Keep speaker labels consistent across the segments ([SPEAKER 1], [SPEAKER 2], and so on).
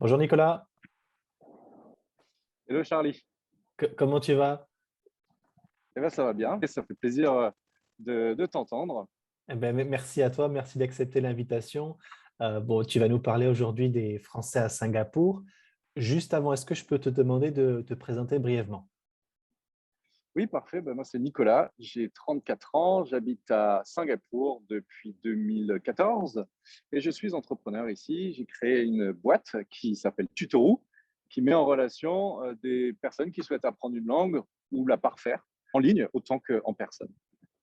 [SPEAKER 1] Bonjour Nicolas,
[SPEAKER 2] Hello Charlie.
[SPEAKER 1] comment tu vas?
[SPEAKER 2] Eh ben, ça va bien et ça fait plaisir de t'entendre.
[SPEAKER 1] Eh ben, merci à toi, merci d'accepter l'invitation. Bon, tu vas nous parler aujourd'hui des Français à Singapour. Juste avant, est-ce que je peux te demander de te présenter brièvement?
[SPEAKER 2] Oui, parfait. Ben, moi, c'est Nicolas. J'ai 34 ans. J'habite à Singapour depuis 2014 et je suis entrepreneur ici. J'ai créé une boîte qui s'appelle Tutoroo, qui met en relation des personnes qui souhaitent apprendre une langue ou la parfaire en ligne autant qu'en personne.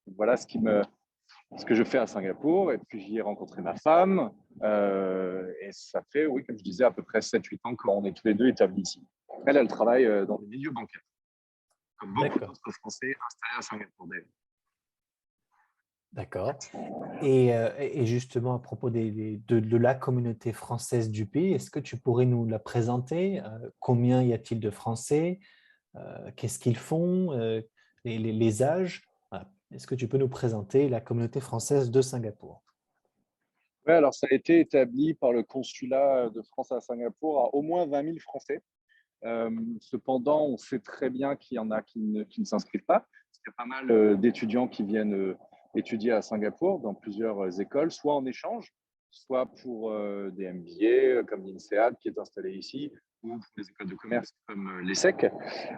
[SPEAKER 2] Donc, voilà ce que je fais à Singapour. Et puis, j'y ai rencontré ma femme. Et ça fait, oui, comme je disais, à peu près 7-8 ans qu'on est tous les deux établis ici. Elle travaille dans le milieu bancaire, comme beaucoup
[SPEAKER 1] D'accord,
[SPEAKER 2] d'autres Français installés à Singapour d'ailleurs.
[SPEAKER 1] d'accord. Et justement, à propos de la communauté française du pays, est-ce que tu pourrais nous la présenter? Combien y a-t-il de Français? Qu'est-ce qu'ils font? Les âges? Voilà. Est-ce que tu peux nous présenter la communauté française de Singapour?
[SPEAKER 2] Ouais, alors ça a été établi par le consulat de France à Singapour à au moins 20 000 Français. Cependant, on sait très bien qu'il y en a qui ne s'inscrivent pas. Il y a pas mal d'étudiants qui viennent étudier à Singapour dans plusieurs écoles, soit en échange, soit pour des MBA comme l'INSEAD qui est installé ici, ou pour des écoles de commerce comme l'ESSEC.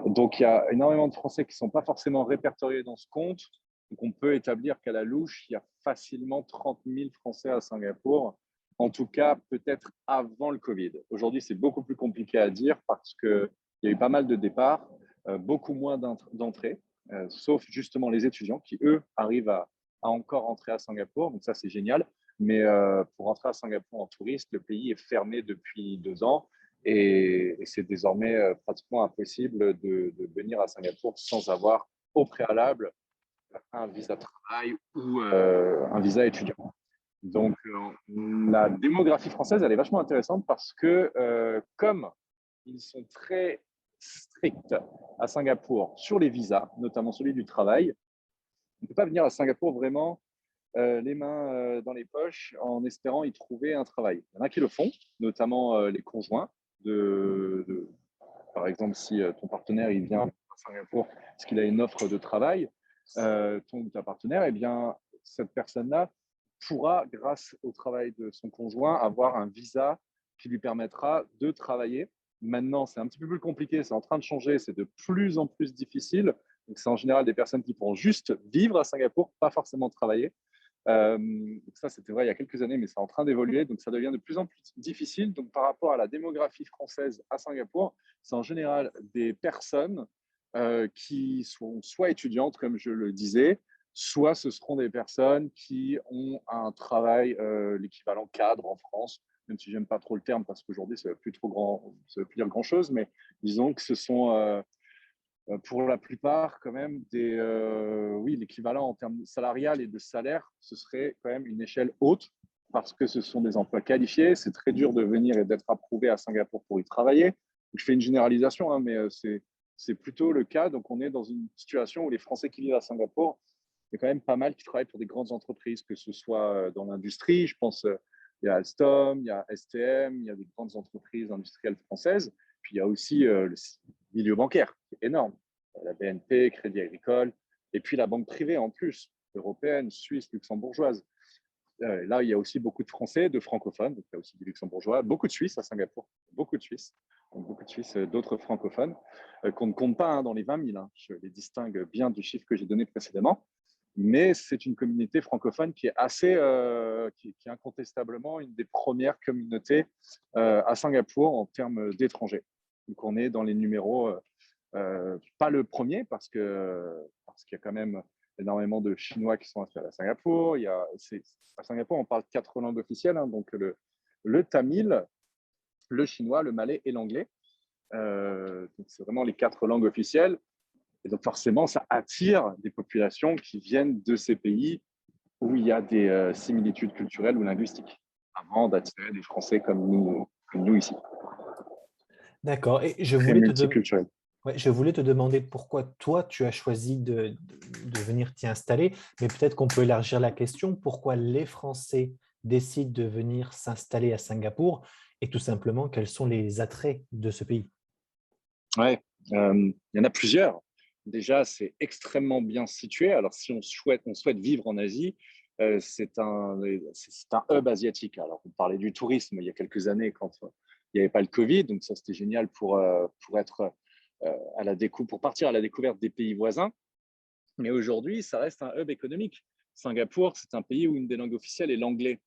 [SPEAKER 2] Donc, il y a énormément de Français qui ne sont pas forcément répertoriés dans ce compte. Donc, on peut établir qu'à la louche, il y a facilement 30 000 Français à Singapour, en tout cas peut-être avant le Covid. Aujourd'hui, c'est beaucoup plus compliqué à dire parce qu'il y a eu pas mal de départs, beaucoup moins d'entrées, sauf justement les étudiants qui, eux, arrivent à encore entrer à Singapour. Donc ça, c'est génial. Mais pour entrer à Singapour en touriste, le pays est fermé depuis 2 ans et c'est désormais pratiquement impossible de venir à Singapour sans avoir au préalable un visa de travail ou un visa étudiant. Donc, la démographie française, elle est vachement intéressante parce que comme ils sont très stricts à Singapour sur les visas, notamment celui du travail, on ne peut pas venir à Singapour vraiment les mains dans les poches en espérant y trouver un travail. Il y en a qui le font, notamment les conjoints. Par exemple, si ton partenaire il vient à Singapour parce qu'il a une offre de travail, ton ou ta partenaire, eh bien, cette personne-là pourra, grâce au travail de son conjoint, avoir un visa qui lui permettra de travailler. Maintenant, c'est un petit peu plus compliqué, c'est en train de changer, c'est de plus en plus difficile. Donc, c'est en général des personnes qui pourront juste vivre à Singapour, pas forcément travailler. Ça, c'était vrai il y a quelques années, mais c'est en train d'évoluer, donc ça devient de plus en plus difficile. Donc, par rapport à la démographie française à Singapour, c'est en général des personnes qui sont soit étudiantes, comme je le disais, soit ce seront des personnes qui ont un travail, l'équivalent cadre en France, même si j'aime pas trop le terme parce qu'aujourd'hui, ça ne veut plus dire grand-chose, mais disons que ce sont pour la plupart, quand même, oui, l'équivalent en termes salarial et de salaire, ce serait quand même une échelle haute parce que ce sont des emplois qualifiés. C'est très dur de venir et d'être approuvé à Singapour pour y travailler. Je fais une généralisation, hein, mais c'est plutôt le cas. Donc, on est dans une situation où les Français qui vivent à Singapour, il y a quand même pas mal qui travaillent pour des grandes entreprises, que ce soit dans l'industrie. Je pense il y a Alstom, il y a STM, il y a des grandes entreprises industrielles françaises. Puis il y a aussi le milieu bancaire, qui est énorme. La BNP, Crédit Agricole, et puis la banque privée en plus, européenne, suisse, luxembourgeoise. Là, il y a aussi beaucoup de Français, de francophones, donc il y a aussi des luxembourgeois, beaucoup de Suisses à Singapour, beaucoup de Suisses, donc beaucoup de Suisses, d'autres francophones, qu'on ne compte pas dans les 20 000. Hein. Je les distingue bien du chiffre que j'ai donné précédemment. Mais c'est une communauté francophone qui est qui est incontestablement une des premières communautés à Singapour en termes d'étrangers. Donc on est dans les numéros, pas le premier parce qu'il y a quand même énormément de Chinois qui sont installés à Singapour. À Singapour, on parle 4 langues officielles, hein, donc le tamil, le chinois, le malais et l'anglais. Donc c'est vraiment les 4 langues officielles. Et donc forcément, ça attire des populations qui viennent de ces pays où il y a des similitudes culturelles ou linguistiques, avant d'attirer des Français comme nous ici.
[SPEAKER 1] D'accord. Et
[SPEAKER 2] Très multiculturel.
[SPEAKER 1] ouais, je voulais te demander pourquoi toi, tu as choisi de venir t'y installer, mais peut-être qu'on peut élargir la question. Pourquoi les Français décident de venir s'installer à Singapour? et tout simplement quels sont les attraits de ce pays?
[SPEAKER 2] Ouais, il y en a plusieurs. Déjà, c'est extrêmement bien situé. Alors, si on souhaite vivre en Asie, c'est un hub asiatique. Alors, on parlait du tourisme il y a quelques années quand il n'y avait pas le Covid, donc ça, c'était génial pour être pour partir à la découverte des pays voisins. Mais aujourd'hui, ça reste un hub économique. Singapour, c'est un pays où une des langues officielles est l'anglais.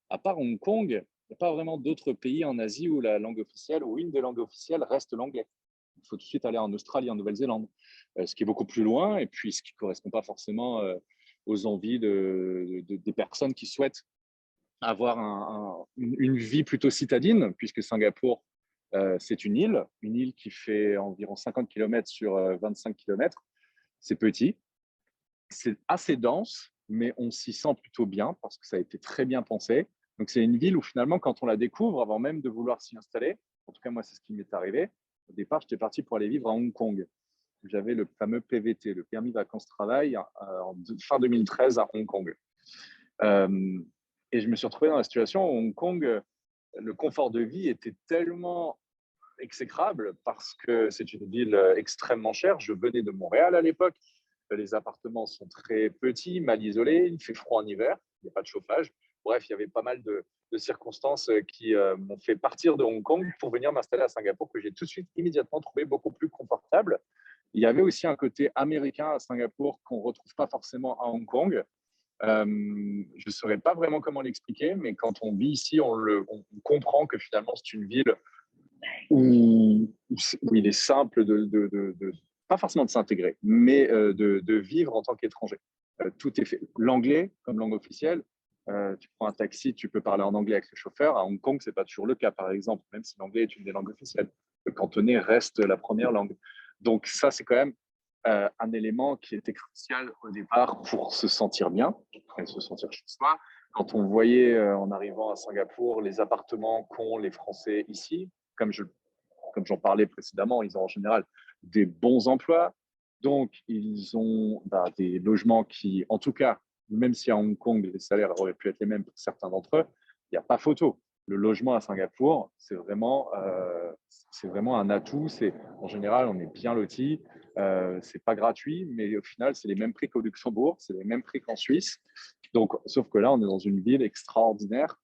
[SPEAKER 2] À part Hong Kong, il n'y a pas vraiment d'autres pays en Asie où la langue officielle ou une des langues officielles reste l'anglais. Il faut tout de suite aller en Australie, en Nouvelle-Zélande, ce qui est beaucoup plus loin et puis ce qui ne correspond pas forcément aux envies des personnes qui souhaitent avoir une vie plutôt citadine, puisque Singapour, c'est une île qui fait environ 50 km sur 25 km. C'est petit, c'est assez dense, mais on s'y sent plutôt bien parce que ça a été très bien pensé. Donc, c'est une ville où finalement, quand on la découvre, avant même de vouloir s'y installer, en tout cas, moi, c'est ce qui m'est arrivé. Au départ, j'étais parti pour aller vivre à Hong Kong. J'avais le fameux PVT, le permis vacances-travail, en fin 2013 à Hong Kong. Euh, et je me suis retrouvé dans la situation où Hong Kong, le confort de vie était tellement exécrable parce que c'est une ville extrêmement chère. Je venais de Montréal à l'époque. Les appartements sont très petits, mal isolés. Il fait froid en hiver. Il n'y a pas de chauffage. Bref, il y avait pas mal de circonstances qui m'ont fait partir de Hong Kong pour venir m'installer à Singapour, que j'ai tout de suite, immédiatement trouvé beaucoup plus confortable. Il y avait aussi un côté américain à Singapour qu'on ne retrouve pas forcément à Hong Kong. Je ne saurais pas vraiment comment l'expliquer, mais quand on vit ici, on comprend que finalement, c'est une ville où il est simple pas forcément de s'intégrer, mais de vivre en tant qu'étranger. Tout est fait. L'anglais, comme langue officielle, tu prends un taxi, tu peux parler en anglais avec le chauffeur. À Hong Kong, ce n'est pas toujours le cas, par exemple, même si l'anglais est une des langues officielles. Le cantonais reste la première langue. Donc ça, c'est quand même un élément qui était crucial au départ pour se sentir bien et se sentir chez soi. Quand on voyait en arrivant à Singapour les appartements qu'ont les Français ici, comme j'en parlais précédemment, ils ont en général des bons emplois. Donc, ils ont des logements qui, en tout cas, même si à Hong Kong, les salaires auraient pu être les mêmes pour certains d'entre eux, il n'y a pas photo. Le logement à Singapour, c'est vraiment un atout. En général, on est bien loti. C'est pas gratuit, mais au final, c'est les mêmes prix qu'au Luxembourg, c'est les mêmes prix qu'en Suisse. Donc, sauf que là, on est dans une ville extraordinaire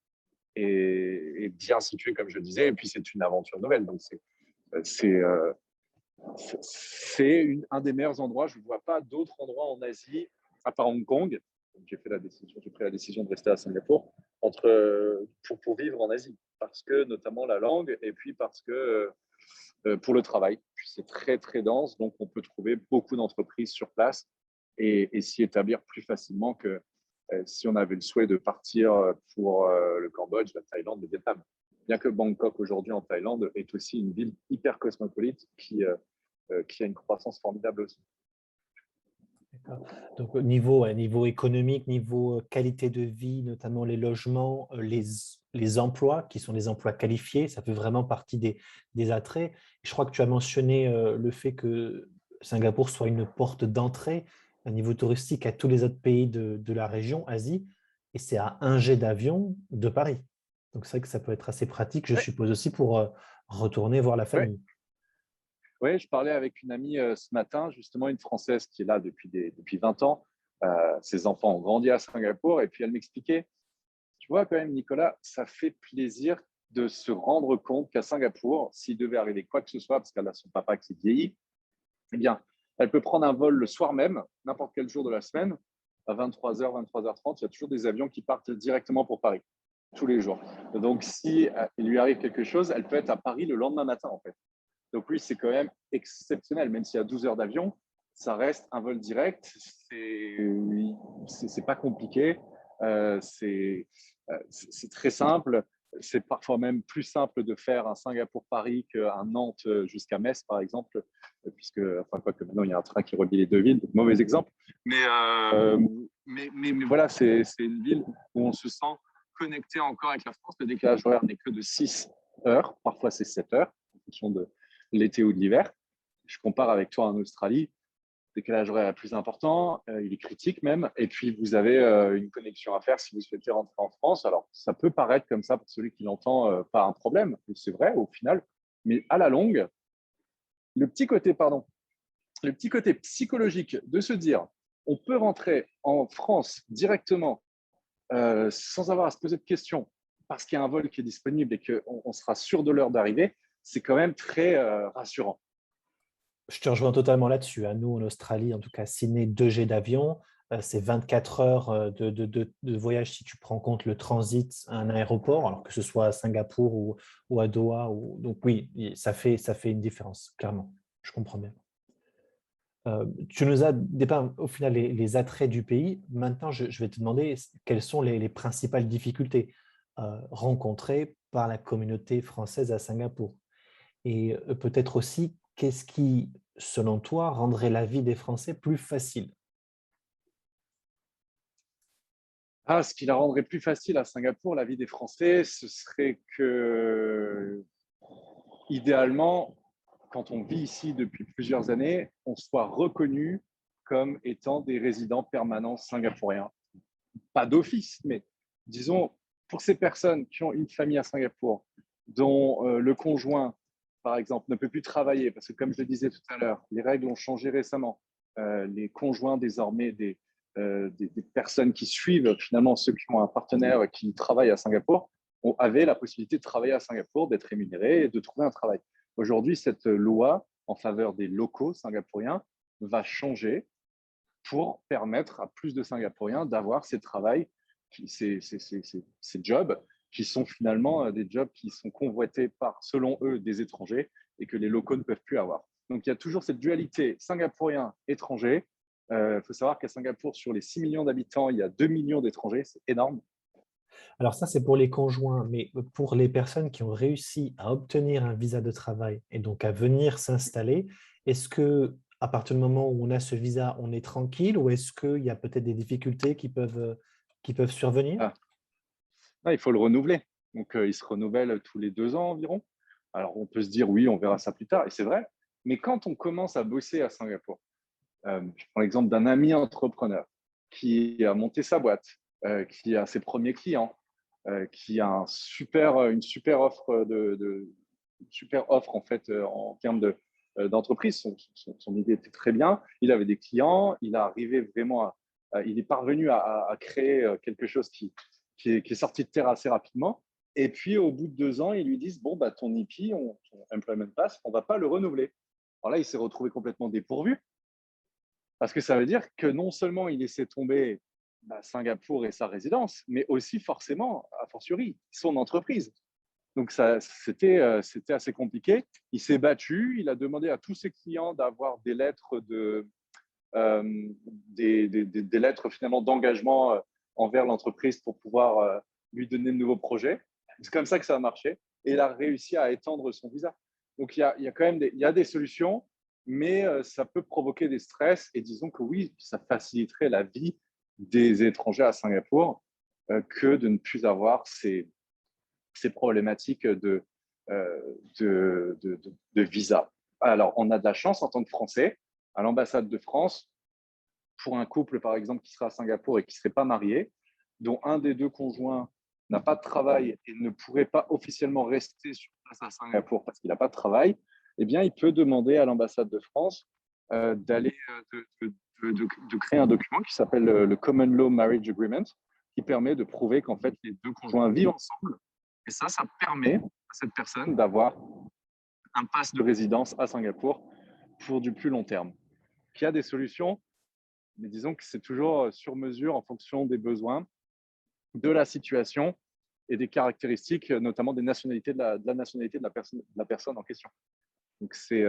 [SPEAKER 2] et bien située, comme je disais. Et puis, c'est une aventure nouvelle. Donc, c'est un des meilleurs endroits. Je ne vois pas d'autres endroits en Asie, à part Hong Kong. J'ai pris la décision de rester à Singapour pour vivre en Asie, parce que notamment la langue et puis parce que pour le travail. Puis c'est très très dense, donc on peut trouver beaucoup d'entreprises sur place et s'y établir plus facilement que si on avait le souhait de partir pour le Cambodge, la Thaïlande, le Vietnam. Bien que Bangkok aujourd'hui en Thaïlande est aussi une ville hyper cosmopolite qui a une croissance formidable aussi.
[SPEAKER 1] D'accord. Donc, au niveau économique, niveau qualité de vie, notamment les logements, les emplois, qui sont des emplois qualifiés, ça fait vraiment partie des attraits. Je crois que tu as mentionné le fait que Singapour soit une porte d'entrée à niveau touristique à tous les autres pays de la région, Asie, et c'est à un jet d'avion de Paris. Donc, c'est vrai que ça peut être assez pratique, je
[SPEAKER 2] Oui,
[SPEAKER 1] suppose aussi, pour retourner voir la
[SPEAKER 2] ouais,
[SPEAKER 1] famille.
[SPEAKER 2] ouais, je parlais avec une amie ce matin, justement une Française qui est là depuis 20 ans. Ses enfants ont grandi à Singapour et puis elle m'expliquait, tu vois quand même Nicolas, ça fait plaisir de se rendre compte qu'à Singapour, s'il devait arriver quoi que ce soit, parce qu'elle a son papa qui vieillit, eh bien, elle peut prendre un vol le soir même, n'importe quel jour de la semaine, à 23h, 23h30, il y a toujours des avions qui partent directement pour Paris, tous les jours. Donc, si il lui arrive quelque chose, elle peut être à Paris le lendemain matin, en fait. Donc oui, c'est quand même exceptionnel, même s'il y a 12 heures d'avion, ça reste un vol direct, c'est pas compliqué, c'est très simple. C'est parfois même plus simple de faire un Singapour-Paris qu'un Nantes jusqu'à Metz, par exemple, puisque, enfin, quoi que maintenant, il y a un train qui relie les deux villes, donc mauvais exemple. Mais voilà, c'est une ville où on se sent connecté encore avec la France. Le décalage horaire n'est que de 6 heures, parfois c'est 7 heures, en fonction de l'été ou de l'hiver. Je compare avec toi en Australie, décalage horaire plus important, il est critique même, et puis vous avez une connexion à faire si vous souhaitez rentrer en France. Alors, ça peut paraître comme ça pour celui qui l'entend pas un problème, et c'est vrai au final, mais à la longue, le petit côté, pardon, le petit côté psychologique de se dire on peut rentrer en France directement sans avoir à se poser de questions parce qu'il y a un vol qui est disponible et qu'on sera sûr de l'heure d'arrivée, c'est quand même très rassurant.
[SPEAKER 1] Je te rejoins totalement là-dessus, hein. Nous, en Australie, en tout cas, Sydney, 2G d'avion, c'est 24 heures de voyage si tu prends en compte le transit à un aéroport, alors que ce soit à Singapour ou à Doha. Donc oui, ça fait une différence, clairement. Je comprends bien. Tu nous as dépeint au final les attraits du pays. Maintenant, je vais te demander quelles sont les principales difficultés rencontrées par la communauté française à Singapour. Et peut-être aussi, qu'est-ce qui, selon toi, rendrait la vie des Français plus facile?
[SPEAKER 2] Ah, ce qui la rendrait plus facile à Singapour, la vie des Français, ce serait que, idéalement, quand on vit ici depuis plusieurs années, on soit reconnu comme étant des résidents permanents singapouriens. Pas d'office, mais disons, pour ces personnes qui ont une famille à Singapour, dont le conjoint, par exemple, ne peut plus travailler, parce que comme je le disais tout à l'heure, les règles ont changé récemment. Les conjoints désormais des personnes qui suivent finalement ceux qui ont un partenaire qui travaille à Singapour avaient la possibilité de travailler à Singapour, d'être rémunérés et de trouver un travail. Aujourd'hui, cette loi en faveur des locaux singapouriens va changer pour permettre à plus de Singapouriens d'avoir ces travails, ces jobs qui sont finalement des jobs qui sont convoités par, selon eux, des étrangers et que les locaux ne peuvent plus avoir. Donc il y a toujours cette dualité singapourien-étranger. Faut savoir qu'à Singapour, sur les 6 millions d'habitants, il y a 2 millions d'étrangers, c'est énorme.
[SPEAKER 1] Alors ça, c'est pour les conjoints, mais pour les personnes qui ont réussi à obtenir un visa de travail et donc à venir s'installer, est-ce que à partir du moment où on a ce visa, on est tranquille ou est-ce qu'il y a peut-être des difficultés qui peuvent survenir?
[SPEAKER 2] Ah, il faut le renouveler. Donc il se renouvelle tous les 2 ans environ. Alors on peut se dire oui, on verra ça plus tard, et c'est vrai. Mais quand on commence à bosser à Singapour, je prends l'exemple d'un ami entrepreneur qui a monté sa boîte, qui a ses premiers clients, qui a une super offre super offre en fait en termes d'entreprise. Son idée était très bien. Il avait des clients. Il est arrivé vraiment il est parvenu à créer quelque chose qui est sorti de terre assez rapidement. Et puis, au bout de 2 ans, ils lui disent, bon, bah, ton IP, ton Employment Pass, on ne va pas le renouveler. Alors là, il s'est retrouvé complètement dépourvu parce que ça veut dire que non seulement il laissait tomber Singapour et sa résidence, mais aussi forcément, a fortiori, son entreprise. Donc, c'était assez compliqué. Il s'est battu, il a demandé à tous ses clients d'avoir des lettres, des lettres finalement d'engagement envers l'entreprise pour pouvoir lui donner de nouveaux projets. C'est comme ça que ça a marché. Et il a réussi à étendre son visa. Donc, il y a quand même il y a des solutions, mais ça peut provoquer des stress. Et disons que oui, ça faciliterait la vie des étrangers à Singapour que de ne plus avoir ces problématiques euh, de visa. Alors, on a de la chance en tant que Français, à l'ambassade de France, pour un couple, par exemple, qui serait à Singapour et qui ne serait pas marié, dont un des deux conjoints n'a pas de travail et ne pourrait pas officiellement rester sur place à Singapour parce qu'il n'a pas de travail, eh bien, il peut demander à l'ambassade de France d'aller de créer un document qui s'appelle le Common Law Marriage Agreement, qui permet de prouver qu'en fait les deux conjoints vivent ensemble. Et ça permet à cette personne d'avoir un pass de résidence à Singapour pour du plus long terme. Il y a des solutions, mais disons que c'est toujours sur mesure en fonction des besoins, de la situation et des caractéristiques, notamment des nationalités de la nationalité de la personne en question. Donc c'est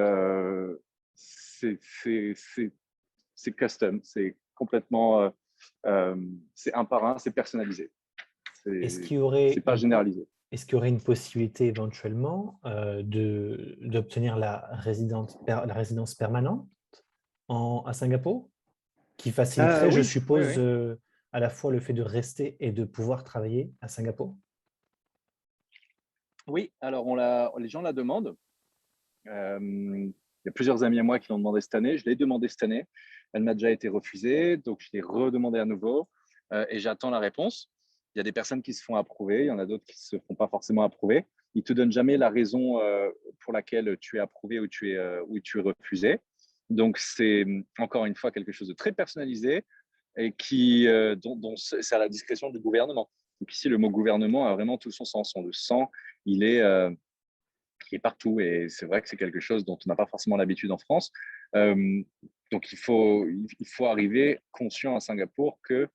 [SPEAKER 2] custom, c'est complètement c'est un par un, c'est personnalisé,
[SPEAKER 1] Est-ce qu'il y
[SPEAKER 2] c'est
[SPEAKER 1] aurait
[SPEAKER 2] pas généralisé.
[SPEAKER 1] est-ce qu'il y aurait une possibilité éventuellement d'obtenir la résidence permanente à Singapour, qui faciliterait, je
[SPEAKER 2] Oui, oui,
[SPEAKER 1] suppose,
[SPEAKER 2] oui.
[SPEAKER 1] à la fois le fait de rester et de pouvoir travailler à Singapour?
[SPEAKER 2] Oui, alors les gens la demandent. Il y a plusieurs amis à moi qui l'ont demandé cette année. Je l'ai demandé cette année. Elle m'a déjà été refusée, donc je l'ai redemandé à nouveau et j'attends la réponse. Il y a des personnes qui se font approuver, il y en a d'autres qui ne se font pas forcément approuver. Ils ne te donnent jamais la raison pour laquelle tu es approuvé ou tu es refusé. Donc, c'est encore une fois quelque chose de très personnalisé et dont c'est à la discrétion du gouvernement. Donc ici, le mot gouvernement a vraiment tout son sens. On le sent, il est, il est partout. Et c'est vrai que c'est quelque chose dont on n'a pas forcément l'habitude en France. Euh, donc, il faut arriver conscient à Singapour que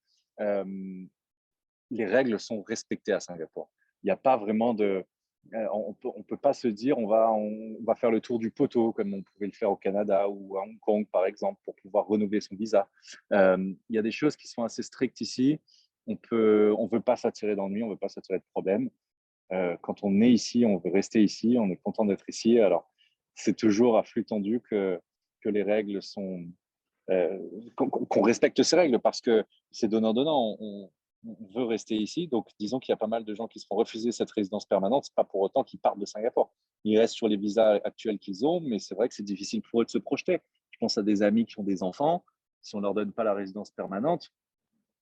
[SPEAKER 2] les règles sont respectées à Singapour. Il n'y a pas vraiment de… on peut pas se dire on va faire le tour du poteau comme on pouvait le faire au Canada ou à Hong Kong, par exemple, pour pouvoir renouveler son visa. Il y a des choses qui sont assez strictes ici. On veut pas s'attirer d'ennuis, on veut pas s'attirer de problèmes. Quand on est ici, on veut rester ici, on est content d'être ici. Alors, c'est toujours à flux tendu que les règles sont… qu'on respecte ces règles parce que c'est donnant-donnant. On veut rester ici. Donc, disons qu'il y a pas mal de gens qui se font refuser cette résidence permanente. Ce n'est pas pour autant qu'ils partent de Singapour. Ils restent sur les visas actuels qu'ils ont, mais c'est vrai que c'est difficile pour eux de se projeter. Je pense à des amis qui ont des enfants. Si on ne leur donne pas la résidence permanente,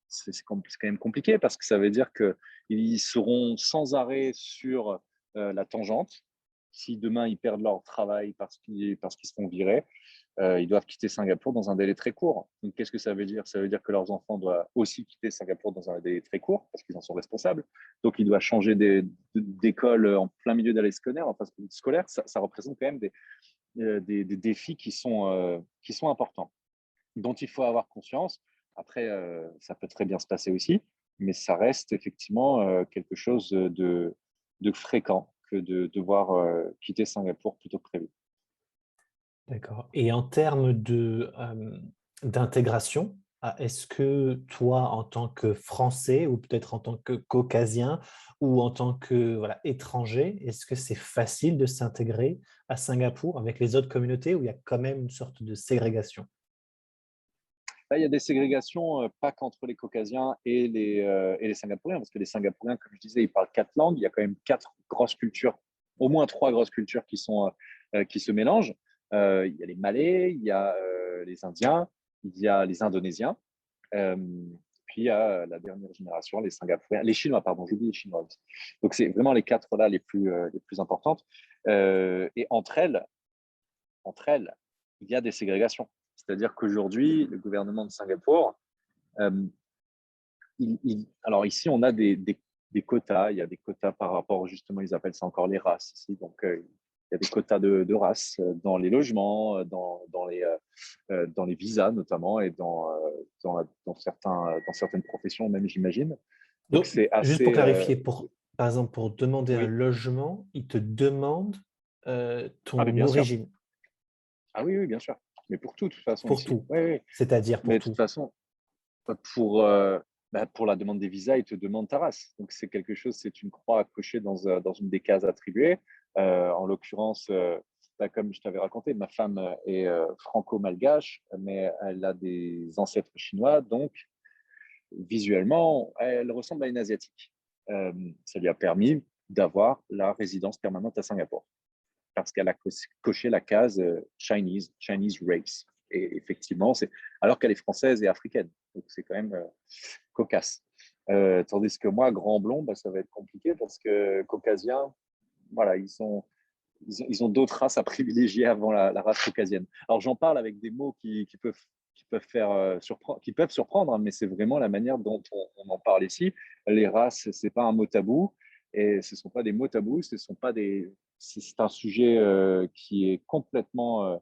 [SPEAKER 2] c'est quand même compliqué parce que ça veut dire qu'ils seront sans arrêt sur la tangente. Si demain ils perdent leur travail parce qu'ils se font virer, ils doivent quitter Singapour dans un délai très court. Donc, qu'est-ce que ça veut dire? Ça veut dire que leurs enfants doivent aussi quitter Singapour dans un délai très court parce qu'ils en sont responsables. Donc, ils doivent changer d'école en plein milieu d'année scolaire. Enfin, scolaire, ça représente quand même des défis qui sont importants, dont il faut avoir conscience. Après, ça peut très bien se passer aussi, mais ça reste effectivement quelque chose de fréquent que de devoir quitter Singapour plutôt que prévu.
[SPEAKER 1] D'accord. Et en termes d'intégration, est-ce que toi, en tant que Français ou peut-être en tant que Caucasien ou en tant que voilà, étranger, est-ce que c'est facile de s'intégrer à Singapour avec les autres communautés ou il y a quand même une sorte de ségrégation?
[SPEAKER 2] Là, il y a des ségrégations, pas qu'entre les Caucasiens et les Singapouriens, parce que les Singapouriens, comme je disais, ils parlent 4 langues. Il y a quand même 4 grosses cultures, au moins 3 grosses cultures qui se mélangent. Il y a les Malais, il y a les Indiens, il y a les Indonésiens. Euh, Puis il y a la dernière génération, les Singapouriens, les Chinois, pardon, j'oublie les Chinois aussi. Donc c'est vraiment les 4 là les plus importantes. Et entre elles, il y a des ségrégations. C'est-à-dire qu'aujourd'hui, le gouvernement de Singapour, euh, alors ici, on a des quotas. Il y a des quotas par rapport, justement, ils appellent ça encore les races ici. Donc, il y a des quotas de races dans les logements, dans les visas notamment, et dans certaines professions même, j'imagine. Donc,
[SPEAKER 1] Donc,
[SPEAKER 2] c'est
[SPEAKER 1] juste pour
[SPEAKER 2] assez…
[SPEAKER 1] clarifier, par exemple, pour demander un
[SPEAKER 2] oui.
[SPEAKER 1] logement, ils te demandent
[SPEAKER 2] Ah, mais
[SPEAKER 1] ton
[SPEAKER 2] bien sûr.
[SPEAKER 1] origine
[SPEAKER 2] Ah oui, oui, bien sûr. Mais pour tout, de toute façon,
[SPEAKER 1] pour
[SPEAKER 2] ici.
[SPEAKER 1] tout,
[SPEAKER 2] Oui, oui.
[SPEAKER 1] c'est-à-dire pour
[SPEAKER 2] Mais de toute
[SPEAKER 1] tout.
[SPEAKER 2] façon, pour, pour la demande des visas, ils te demandent ta race. Donc, c'est quelque chose, c'est une croix à cocher dans une des cases attribuées. En l'occurrence, comme je t'avais raconté, ma femme est franco-malgache, mais elle a des ancêtres chinois. Donc, visuellement, elle ressemble à une Asiatique. Ça lui a permis d'avoir la résidence permanente à Singapour parce qu'elle a coché la case Chinese race. Et effectivement, alors qu'elle est française et africaine. Donc, c'est quand même cocasse. Tandis que moi, grand blond, bah, ça va être compliqué parce que caucasiens, voilà, ils ont d'autres races à privilégier avant la race caucasienne. Alors, j'en parle avec des mots qui peuvent surprendre, hein, mais c'est vraiment la manière dont on en parle ici. Les races, c'est pas un mot tabou, et ce sont pas des mots tabous, c'est un sujet qui est complètement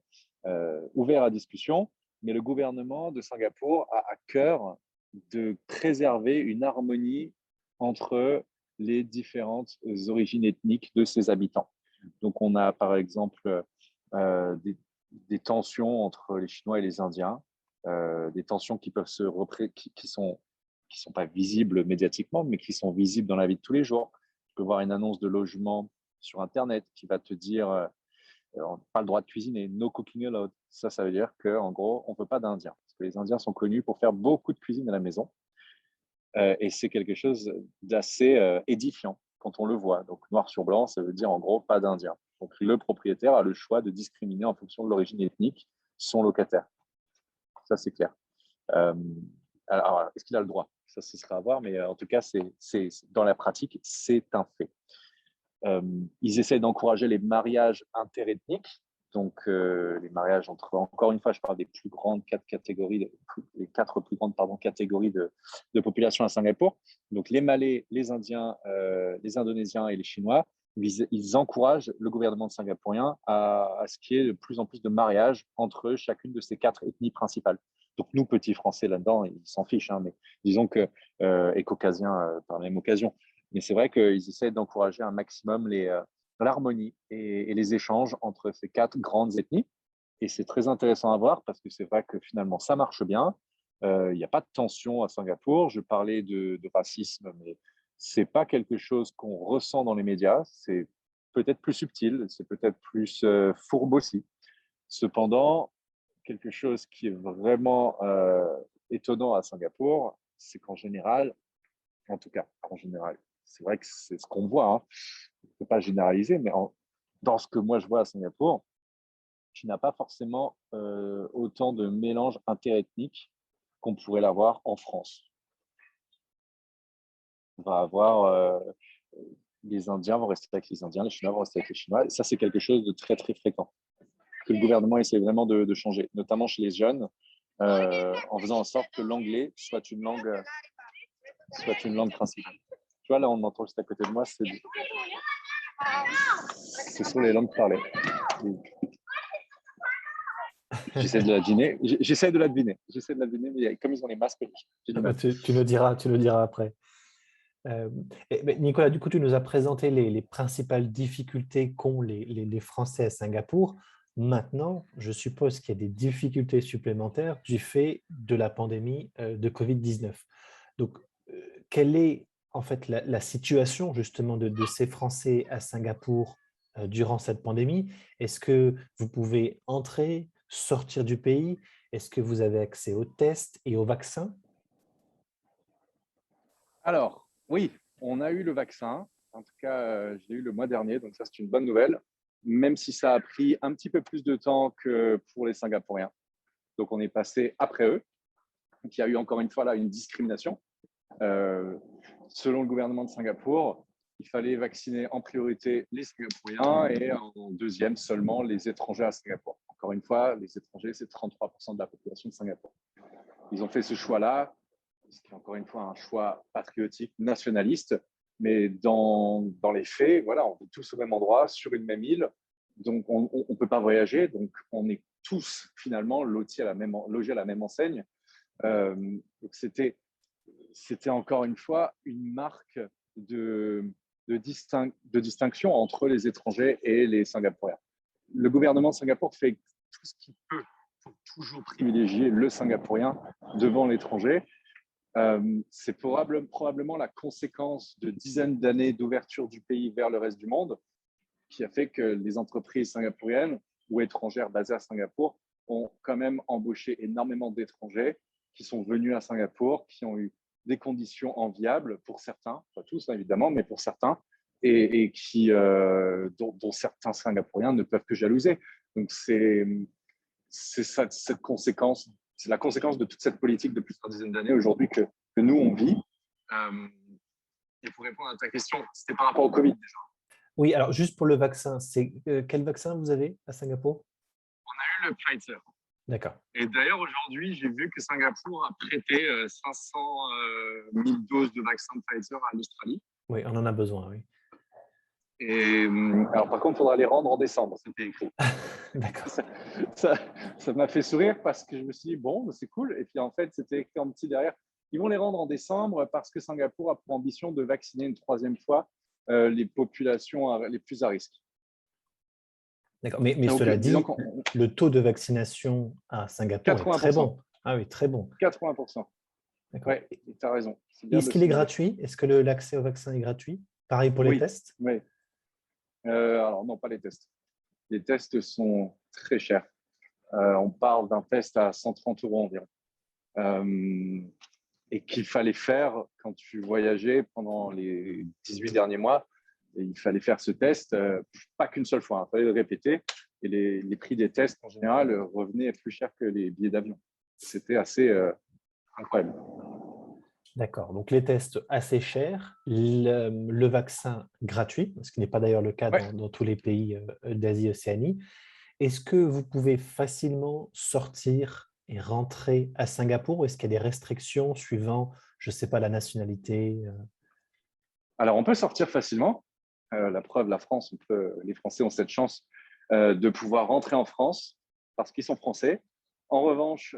[SPEAKER 2] ouvert à discussion, mais le gouvernement de Singapour a à cœur de préserver une harmonie entre les différentes origines ethniques de ses habitants. Donc, on a par exemple euh, des, des tensions entre les Chinois et les Indiens, des tensions qui peuvent qui sont pas visibles médiatiquement, mais qui sont visibles dans la vie de tous les jours. Tu peux voir une annonce de logement sur Internet qui va te dire pas le droit de cuisiner, no cooking allowed. Ça veut dire qu'en gros, on ne veut pas d'Indiens. Parce que les Indiens sont connus pour faire beaucoup de cuisine à la maison. Et c'est quelque chose d'assez édifiant quand on le voit. Donc, noir sur blanc, ça veut dire en gros pas d'Indiens. Donc, le propriétaire a le choix de discriminer en fonction de l'origine ethnique son locataire. Ça, c'est clair. Alors, est-ce qu'il a le droit? Ça, ce sera à voir, mais en tout cas, dans la pratique, c'est un fait. Ils essaient d'encourager les mariages interethniques, donc les mariages entre, encore une fois, je parle des plus grandes quatre catégories, les quatre plus grandes catégories de population à Singapour. Donc les Malais, les Indiens, les Indonésiens et les Chinois, ils encouragent le gouvernement singapourien à ce qu'il y ait de plus en plus de mariages entre chacune de ces quatre ethnies principales. Donc nous, petits Français là-dedans, ils s'en fichent, hein, mais disons que, et Caucasiens par la même occasion. Mais c'est vrai qu'ils essaient d'encourager un maximum l'harmonie et les échanges entre ces quatre grandes ethnies. Et c'est très intéressant à voir parce que c'est vrai que finalement, ça marche bien. Il n'y a pas de tension à Singapour. Je parlais de racisme, mais ce n'est pas quelque chose qu'on ressent dans les médias. C'est peut-être plus subtil, c'est peut-être plus fourbe aussi. Cependant, quelque chose qui est vraiment étonnant à Singapour, c'est qu'en général, en tout cas, en général, c'est vrai que c'est ce qu'on voit. Hein. Je ne peux pas généraliser, mais dans ce que moi je vois à Singapour, tu n'as pas forcément autant de mélange interethnique qu'on pourrait l'avoir en France. On va avoir les Indiens vont rester avec les Indiens, les Chinois vont rester avec les Chinois. Et ça, c'est quelque chose de très, très fréquent que le gouvernement essaie vraiment de changer, notamment chez les jeunes, en faisant en sorte que l'anglais soit une langue principale. Tu vois, là, on entend juste à côté de moi, ce sont les langues parlées. J'essaie de la deviner. J'essaie de la deviner, mais comme ils ont les masques, j'ai du mal.
[SPEAKER 1] Tu le diras après. Nicolas, du coup, tu nous as présenté les principales difficultés qu'ont les Français à Singapour. Maintenant, je suppose qu'il y a des difficultés supplémentaires du fait de la pandémie de Covid-19. Donc, quelle est en fait la situation justement de ces Français à Singapour durant cette pandémie? Est-ce que vous pouvez entrer, sortir du pays? Est-ce que vous avez accès aux tests et aux vaccins?
[SPEAKER 2] Alors, oui, on a eu le vaccin. En tout cas, je l'ai eu le mois dernier, donc ça, c'est une bonne nouvelle, même si ça a pris un petit peu plus de temps que pour les Singapouriens. Donc, on est passé après eux. Donc, il y a eu encore une fois là une discrimination. Selon le gouvernement de Singapour, il fallait vacciner en priorité les Singapouriens et en deuxième seulement les étrangers à Singapour. Encore une fois, les étrangers, c'est 33% de la population de Singapour. Ils ont fait ce choix-là, ce qui est encore une fois un choix patriotique, nationaliste, mais dans les faits, voilà, on vit tous au même endroit, sur une même île, donc on ne peut pas voyager, donc on est tous finalement logés à la même enseigne. Donc c'était encore une fois une marque de distinction entre les étrangers et les Singapouriens. Le gouvernement de Singapour fait tout ce qu'il peut pour toujours privilégier le Singapourien devant l'étranger. C'est probablement la conséquence de dizaines d'années d'ouverture du pays vers le reste du monde qui a fait que les entreprises singapouriennes ou étrangères basées à Singapour ont quand même embauché énormément d'étrangers qui sont venus à Singapour, qui ont eu des conditions enviables pour certains, pas tous évidemment, mais pour certains, et qui, dont certains Singapouriens ne peuvent que jalouser. Donc c'est cette conséquence, c'est la conséquence de toute cette politique de plusieurs dizaines d'années aujourd'hui que nous on vit. Et pour répondre à ta question, c'était par rapport au Covid déjà.
[SPEAKER 1] Oui, alors juste pour le vaccin, c'est quel vaccin vous avez à Singapour?
[SPEAKER 2] On a eu le Pfizer.
[SPEAKER 1] D'accord.
[SPEAKER 2] Et d'ailleurs, aujourd'hui, j'ai vu que Singapour a prêté 500 000 doses de vaccin de Pfizer à l'Australie.
[SPEAKER 1] Oui, on en a besoin, oui.
[SPEAKER 2] Et alors, par contre, il faudra les rendre en décembre, c'était écrit.
[SPEAKER 1] D'accord.
[SPEAKER 2] Ça m'a fait sourire parce que je me suis dit, bon, c'est cool. Et puis, en fait, c'était écrit en petit derrière. Ils vont les rendre en décembre parce que Singapour a pour ambition de vacciner une troisième fois les populations les plus à risque.
[SPEAKER 1] D'accord. Mais
[SPEAKER 2] Donc,
[SPEAKER 1] cela dit, le taux de vaccination à Singapour
[SPEAKER 2] 80%.
[SPEAKER 1] est très bon. Ah oui, très bon.
[SPEAKER 2] 80%.
[SPEAKER 1] D'accord.
[SPEAKER 2] Oui, tu as raison.
[SPEAKER 1] Est-ce qu'il est gratuit? Est-ce que l'accès au vaccin est gratuit? Pareil pour les tests?
[SPEAKER 2] Oui. Alors, non, pas les tests. Les tests sont très chers. On parle d'un test à 130 € environ. Et qu'il fallait faire quand tu voyageais pendant les 18 derniers mois. Et il fallait faire ce test, pas qu'une seule fois, il fallait le répéter. Et les prix des tests, en général, revenaient plus cher que les billets d'avion. C'était assez incroyable.
[SPEAKER 1] D'accord. Donc, les tests assez chers, le vaccin gratuit, ce qui n'est pas d'ailleurs le cas
[SPEAKER 2] Ouais.
[SPEAKER 1] dans tous les pays d'Asie-Océanie. Est-ce que vous pouvez facilement sortir et rentrer à Singapour ou est-ce qu'il y a des restrictions suivant, je ne sais pas, la nationalité?
[SPEAKER 2] Alors, on peut sortir facilement. La preuve, la France, les Français ont cette chance de pouvoir rentrer en France parce qu'ils sont français. En revanche,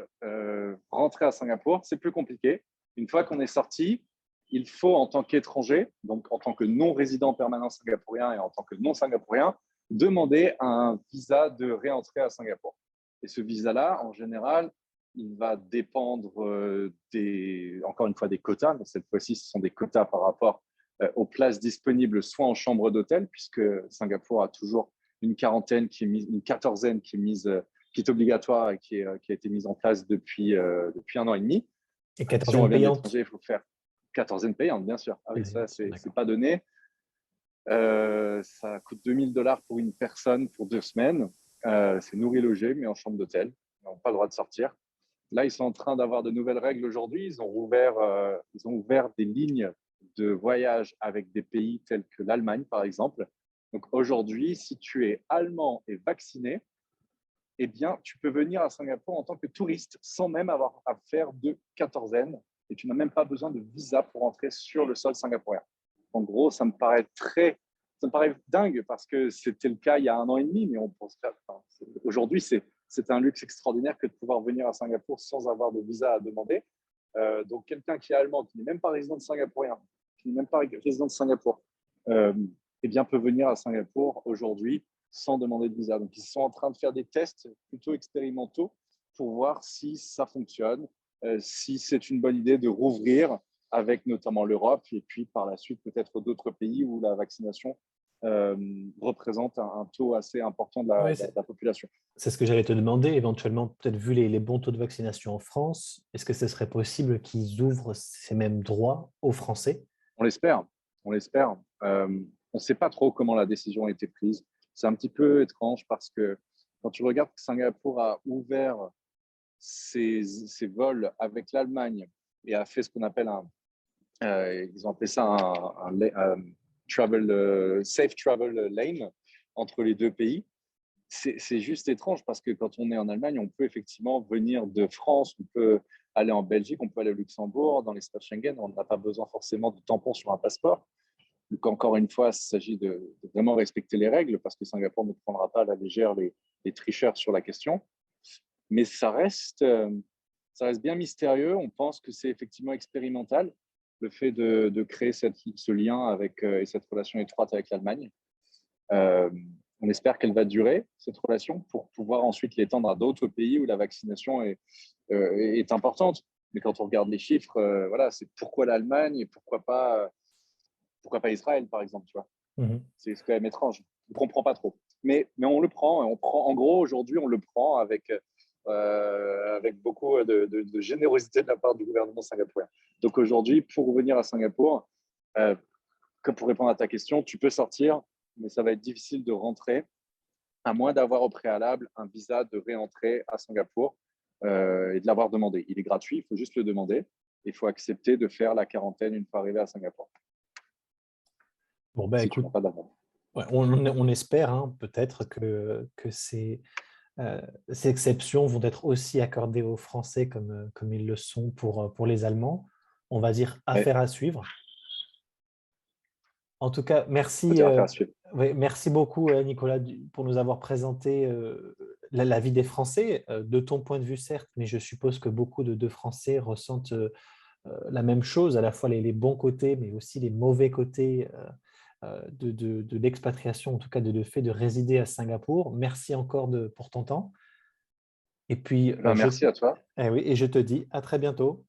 [SPEAKER 2] rentrer à Singapour, c'est plus compliqué. Une fois qu'on est sorti, il faut, en tant qu'étranger, donc en tant que non-résident permanent singapourien et en tant que non-singapourien, demander un visa de réentrée à Singapour. Et ce visa-là, en général, il va dépendre encore une fois, des quotas. Mais cette fois-ci, ce sont des quotas par rapport aux places disponibles, soit en chambre d'hôtel, puisque Singapour a toujours une quatorzaine qui est obligatoire et qui a été mise en place depuis 1 an et demi.
[SPEAKER 1] Et
[SPEAKER 2] Si on
[SPEAKER 1] quatorzaine
[SPEAKER 2] revient de
[SPEAKER 1] payante?
[SPEAKER 2] l'étranger, il faut faire quatorzaine payante, bien sûr. Ah oui, ça, c'est
[SPEAKER 1] D'accord.
[SPEAKER 2] pas donné. Ça coûte 2 000 $ pour une personne pour 2 semaines. C'est nourri logé, mais en chambre d'hôtel. Ils n'ont pas le droit de sortir. Là, ils sont en train d'avoir de nouvelles règles aujourd'hui. Ils ont ouvert des lignes de voyage avec des pays tels que l'Allemagne, par exemple. Donc aujourd'hui, si tu es allemand et vacciné, eh bien, tu peux venir à Singapour en tant que touriste sans même avoir à faire de quatorzaine et tu n'as même pas besoin de visa pour entrer sur le sol singapourien. En gros, ça me paraît dingue parce que c'était le cas il y a 1 an et demi, mais on pense pas. Enfin, aujourd'hui, c'est un luxe extraordinaire que de pouvoir venir à Singapour sans avoir de visa à demander. Donc, quelqu'un qui est allemand, qui n'est même pas résident de singapourien, qui n'est même pas résident de Singapour, eh bien, peut venir à Singapour aujourd'hui sans demander de visa. Donc, ils sont en train de faire des tests plutôt expérimentaux pour voir si ça fonctionne, si c'est une bonne idée de rouvrir avec notamment l'Europe et puis par la suite peut-être d'autres pays où la vaccination représente un taux assez important de
[SPEAKER 1] Oui,
[SPEAKER 2] la population.
[SPEAKER 1] c'est ce que j'allais te demander. Éventuellement, peut-être vu les bons taux de vaccination en France, est-ce que ce serait possible qu'ils ouvrent ces mêmes droits aux Français?
[SPEAKER 2] On l'espère, on l'espère. On ne sait pas trop comment la décision a été prise. C'est un petit peu étrange parce que quand tu regardes que Singapour a ouvert ses vols avec l'Allemagne et a fait ce qu'on appelle ils ont appelé ça un safe travel lane entre les deux pays. C'est juste étrange parce que quand on est en Allemagne, on peut effectivement venir de France, on peut aller en Belgique, on peut aller au Luxembourg, dans l'espace Schengen, on n'a pas besoin forcément de tampon sur un passeport. Donc, encore une fois, il s'agit de vraiment respecter les règles parce que Singapour ne prendra pas à la légère les tricheurs sur la question. Mais ça reste bien mystérieux. On pense que c'est effectivement expérimental, le fait de créer ce lien et cette relation étroite avec l'Allemagne. On espère qu'elle va durer, cette relation, pour pouvoir ensuite l'étendre à d'autres pays où la vaccination est importante. Mais quand on regarde les chiffres, voilà, c'est pourquoi l'Allemagne et pourquoi pas Israël, par exemple, tu vois. C'est quand même étrange. On ne comprend pas trop. Mais on le prend. En gros, aujourd'hui, on le prend avec beaucoup de générosité de la part du gouvernement singapourien. Donc aujourd'hui, pour revenir à Singapour, pour répondre à ta question, tu peux sortir, mais ça va être difficile de rentrer, à moins d'avoir au préalable un visa de réentrée à Singapour et de l'avoir demandé. Il est gratuit, il faut juste le demander. Il faut accepter de faire la quarantaine une fois arrivé à Singapour.
[SPEAKER 1] Bon, ben,
[SPEAKER 2] Si tu
[SPEAKER 1] écoute,
[SPEAKER 2] n'as pas d'avant.
[SPEAKER 1] ouais, on espère peut-être que ces exceptions vont être aussi accordées aux Français comme ils le sont pour les Allemands. On va dire
[SPEAKER 2] Ouais,
[SPEAKER 1] affaire à suivre. En tout cas,
[SPEAKER 2] faut
[SPEAKER 1] merci,
[SPEAKER 2] dire affaire à suivre.
[SPEAKER 1] ouais, merci beaucoup, Nicolas, pour nous avoir présenté la vie des Français, de ton point de vue, certes, mais je suppose que beaucoup de Français ressentent la même chose, à la fois les bons côtés, mais aussi les mauvais côtés de l'expatriation, en tout cas de fait de résider à Singapour. Merci encore pour ton temps. Et puis,
[SPEAKER 2] Ben, merci à toi.
[SPEAKER 1] oui, et je te dis à très bientôt.